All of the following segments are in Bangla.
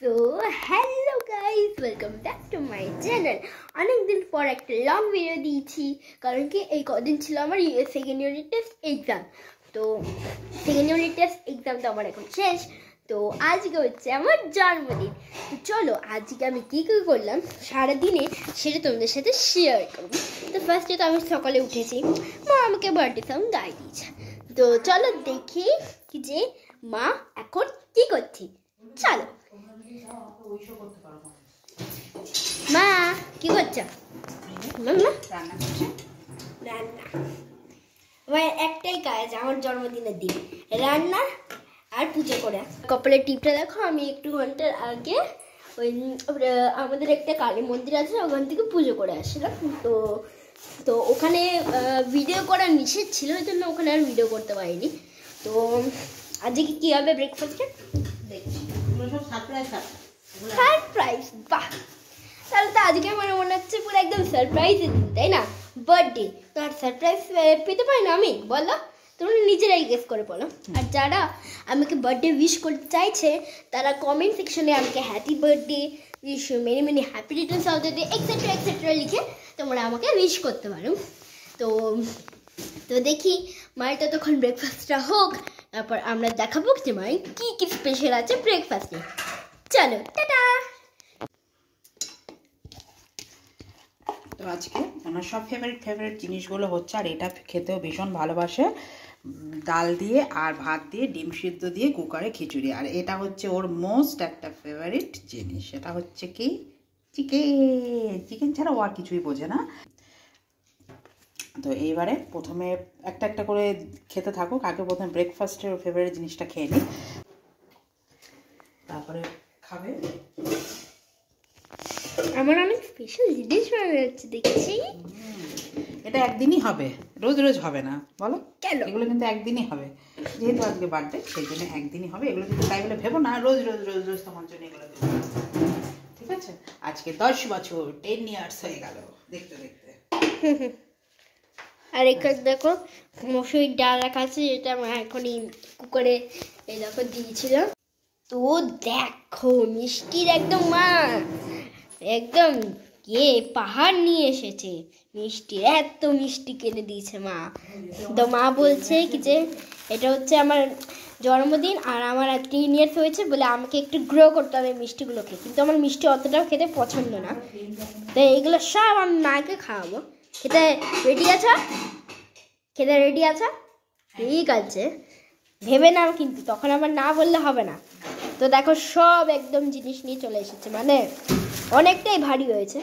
So hello guys, welcome back to my channel. অনেকদিন পর একটা লং ভিডিও দিয়েছি কারণ কি এই কদিন ছিল আমার সেকেন্ড ইউনিট টেস্ট এক্সাম। তো সেকেন্ড ইউনিট টেস্ট এক্সাম তো আমার এখন শেষ। তো আজকে হচ্ছে আমার জন্মদিন। তো চলো আজকে আমি কী কী করলাম সারাদিনে সেটা তোমাদের সাথে শেয়ার করবো। তো ফার্স্টে তো আমি সকালে উঠেছি, মা আমাকে বার্থডে সং গায়ে দিয়েছে। তো চলো দেখি কি যে মা এখন কী করছি। চলো মা কি করছো? রান্না আমার একটাই কাজ আমার জন্মদিনের দিন, রান্না আর পুজো করা। কপালের টিপটা দেখো, আমি একটু ঘন্টার আগে ওই আমাদের একটা কালী মন্দির আছে ওখান থেকে পুজো করে আসলাম। তো ওখানে ভিডিও করা নিষেধ ছিল, ওই জন্য ওখানে আর ভিডিও করতে পারিনি। তো আজকে কী হবে ব্রেকফাস্টে দেখছি। সারপ্রাইজ, বাহ! তাহলে তো আজকে আমার মনে হচ্ছে পুরো একদম সারপ্রাইজ দিন, তাই না? বার্থডে তো আর সারপ্রাইজ পেতে পারি না আমি, বলো? তোমরা নিজেরাই গেস করে বলো। আর যারা আমাকে বার্থডে উইশ করতে চাইছে তারা কমেন্ট সেকশনে আমাকে happy birthday, wish you many many happy returns of the day et cetera et cetera লিখে তোমরা আমাকে উইশ করতে পারো। তো দেখি মায়ের ততক্ষণ ব্রেকফাস্টটা হোক, তারপর আমরা দেখাবো যে মায়ের কী কী স্পেশাল আছে ব্রেকফাস্টে। চলো টাটা। তো আজকে ওনার সব ফেভারিট জিনিসগুলো হচ্ছে, আর এটা খেতেও ভীষণ ভালোবাসে, ডাল দিয়ে আর ভাত দিয়ে ডিম সিদ্ধ দিয়ে কুকারে খিচুড়ি। আর এটা হচ্ছে ওর মোস্ট একটা ফেভারিট জিনিস, সেটা হচ্ছে কি চিকেন ছাড়া ও আর কিছুই বোঝে না। তো এইবারে প্রথমে একটা একটা করে খেতে থাকুক, আগে প্রথমে ব্রেকফাস্টের ফেভারিট জিনিসটা খেয়ে নিই, তারপরে খাবে। আমার অনেক স্পেশাল জিনিস বানানো হচ্ছে দেখছি। এটা একদিনই হবে, রোজ রোজ হবে না, বলো কেন? এগুলো কিন্তু একদিনই হবে, যেহেতু আজকে বার্থডে সেই জন্য একদিনই হবে। এগুলো কিন্তু তাই বলে ভেবো না রোজ রোজ রোজ রোজ তোমার জন্য এগুলো দেবো, ঠিক আছে? আজকে 10 বছর 10 ইয়ার্স হয়ে গেল দেখতে দেখতে। আর এখানে দেখো মসুরির ডাল রাখা আছে, যেটা মা এখনই কুকারে এই দেখো দিয়েছিল। তো দেখো মিষ্টির একদম মা একদম পাহাড় নিয়ে এসেছে মিষ্টি, এত মিষ্টি কিনে দিয়েছে মা। তো মা বলছে কি যে এটা হচ্ছে আমার জন্মদিন আর আমার 3 ইয়ার্স হয়েছে বলে আমাকে একটু গ্রো করতে হবে মিষ্টিগুলোকে, কিন্তু আমার মিষ্টি অতটাও খেতে পছন্দ না। তো এইগুলো সব আমি মাকে খাওয়াবো। খেতে রেডি আছো? ঠিক আছে, ভেবে নাও কিন্তু তখন আবার না বললে হবে না। তো দেখো সব একদম জিনিস নিয়ে চলে এসেছে, মানে অনেকটাই ভারী হয়েছে।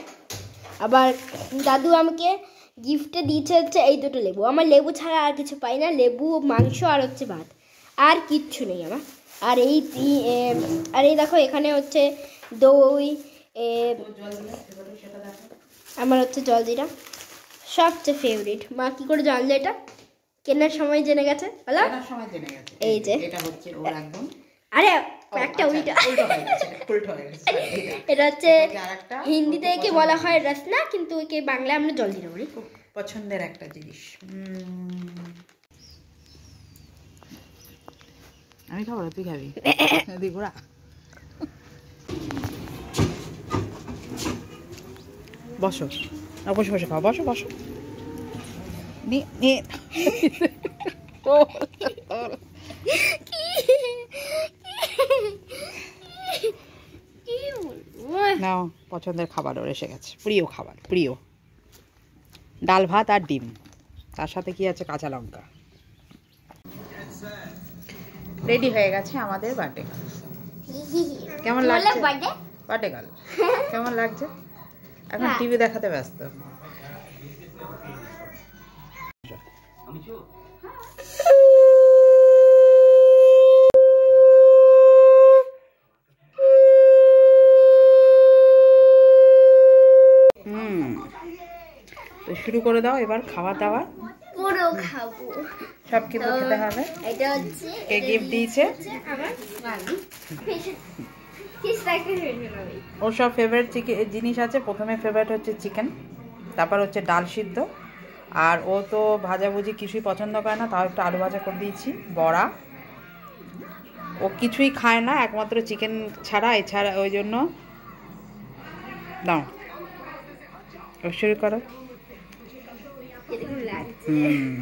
আবার দাদু আমাকে গিফটে দিয়েছে হচ্ছে এই দুটো লেবু, আমার লেবু ছাড়া আর কিছু পাই না, লেবু মাংস আর হচ্ছে ভাত, আর কিচ্ছু নেই আমার। আর এই দেখো এখানে হচ্ছে দই, আমার হচ্ছে জলজিরা সবচেয়ে ফেভারিট। মা কি করে জানলে এটা? কেনার সময় জেনে গেছে, বলো? এই যে এটা হচ্ছে ওর একদম, আরে একটা উল্টো, এটা হচ্ছে হিন্দিতে একে বলা হয় রসনা, কিন্তু একে বাংলায় আমরা জলজিরা বলি। খুব পছন্দের একটা জিনিস। আমি খাবো, তুই খাবি? ঘোরা বসো, বসে বসে খাও, বসো বসো। নাও, পছন্দের খাবার ওর এসে গেছে, প্রিয় খাবার, প্রিয় ডাল ভাত আর ডিম, তার সাথে কি আছে কাঁচা লঙ্কা। রেডি হয়ে গেছে আমাদের বার্থডে গার্ল। কেমন লাগছে বার্থডে গার্ল? কেমন লাগছে? এখন টিভি দেখাতে ব্যস্ত। তো শুরু করে দাও এবার খাওয়া দাওয়া। পুরো খাবো, সব কিছু খেতে হবে। এটা হচ্ছে কে গিফট দিয়েছে? আমার মামি। ওর সব ফেভারিট জিনিস আছে। প্রথমে ফেভারিট হচ্ছে চিকেন, তারপর হচ্ছে ডাল সিদ্ধ, আর ও তো ভাজাভুজি কিছুই পছন্দ করে না, তাও একটু আলু ভাজা করে দিয়েছি, বড়া, ও কিছুই খায় না একমাত্র চিকেন ছাড়া, এছাড়া ওই জন্য দাও শুরু করো। এরকম লাগছে হুম,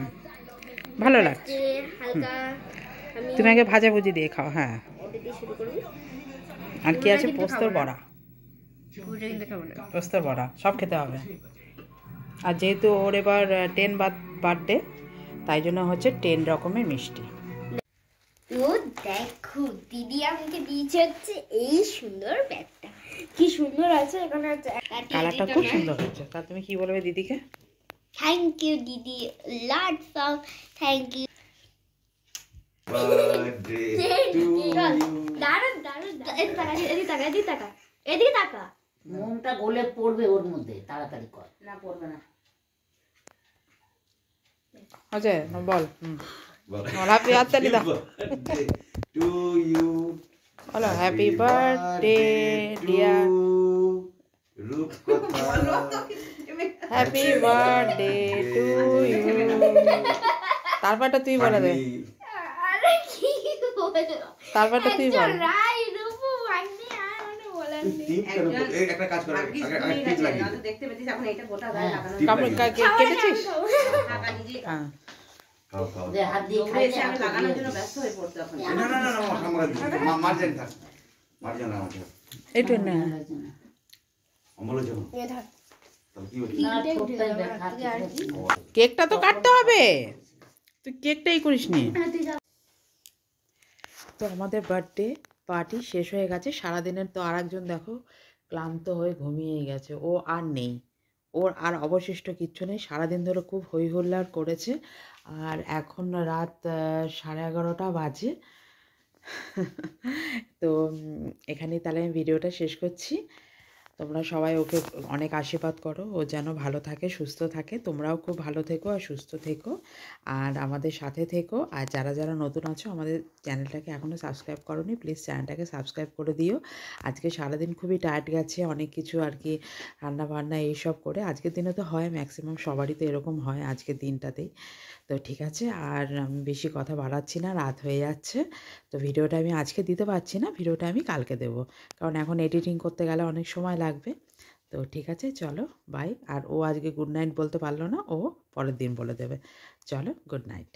ভালো লাগছে। যে হালকা আমি তুমি আগে ভাজাভুজি দিয়ে খাও। হ্যাঁ, এটা দিয়ে শুরু করবো। আর কি পুরোটা আছে? কিন্তু পোস্তর খাবো না। বড়া। পুরোটা কিন্তু খাবো না। পোস্তর বড়া সব খেতে হবে। আর যেহেতু ওর এবার 10 বার্থডে, তাই জন্য হচ্ছে 10 রকমের মিষ্টি। তো দেখো দিদি আমাকে দিয়েছে হচ্ছে এই সুন্দর ব্যাগটা, কি সুন্দর আছে। এখানে কালারটা খুব সুন্দর হচ্ছে। তা তুমি কি বলবে দিদিকে? থ্যাংক ইউ দিদি, লটস অফ থ্যাংক ইউ। দারুন দারুন, এদিকে তাকা, এদিকে তাকা, এদিকে তাকা, এদিকে তাকা। মোমটা গলে পড়বে ওর মধ্যে, তাড়াতাড়ি কর। না পড়বে না। আচ্ছা বল। হ্যাপি হাততালি দাও। বলো happy birthday dear, happy birthday to you. তারপরটা তুই বলে দে, আরে কি বলো, তারপরটা তুই বল। রাই রূপু ভাগ্নে আর মানে বলার নেই। একটা কাজ করে টিপ লাগিয়ে দে। দেখতে পেতিস এখন এটা গোটা গায়ে লাগানো। কেটেছিস? হ্যাঁ, খাও খাও। যে হাত দিয়ে খাইছে না আমি লাগানোর জন্য ব্যস্ত হয়ে পড়তো এখন। না না না মার্জেন থাক, মার্জেন আমাকে এইটু না। অমলের জন্য এ ধর, তাহলে কি হচ্ছে? না ছোটটাই দেখা আর কি? কেকটা তো কাটতে হবে, তুই কেকটাই করিস নি। তো আমাদের বার্থডে পার্টি শেষ হয়ে গেছে। সারাদিনের তো আর একজন দেখো ক্লান্ত হয়ে ঘুমিয়ে গেছে, ও আর নেই, ওর আর অবশিষ্ট কিচ্ছু নেই। সারাদিন ধরে খুব হই হুল্লাড় করেছে। আর এখন রাত 11:30 বাজে। তো এখানেই তাহলে আমি ভিডিওটা শেষ করছি। তোমরা সবাই ওকে অনেক আশীর্বাদ করো, ও যেন ভালো থাকে, সুস্থ থাকে। তোমরাও খুব ভালো থেকো আর সুস্থ থেকো, আর আমাদের সাথে থেকো। আর যারা যারা নতুন আছো আমাদের চ্যানেলটাকে এখনও সাবস্ক্রাইব করোনি, প্লিজ চ্যানেলটাকে সাবস্ক্রাইব করে দিও। আজকে সারাদিন খুবই টায়ার্ড গেছে, অনেক কিছু আর কি রান্না বান্না এইসব করে। আজকের দিনে তো হয়, ম্যাক্সিমাম সবারই তো এরকম হয় আজকের দিনটাতেই। তো ঠিক আছে, আর আমি বেশি কথা বাড়াচ্ছি না, রাত হয়ে যাচ্ছে। তো ভিডিওটা আমি আজকে দিতে পারছি না, ভিডিওটা আমি কালকে দেবো, কারণ এখন এডিটিং করতে গেলে অনেক সময় লাগবে। তো ঠিক আছে, চলো বাই। আর ও আজকে গুড নাইট বলতে পারলো না, ও পরের দিন বলে দেবে। চলো, গুড নাইট।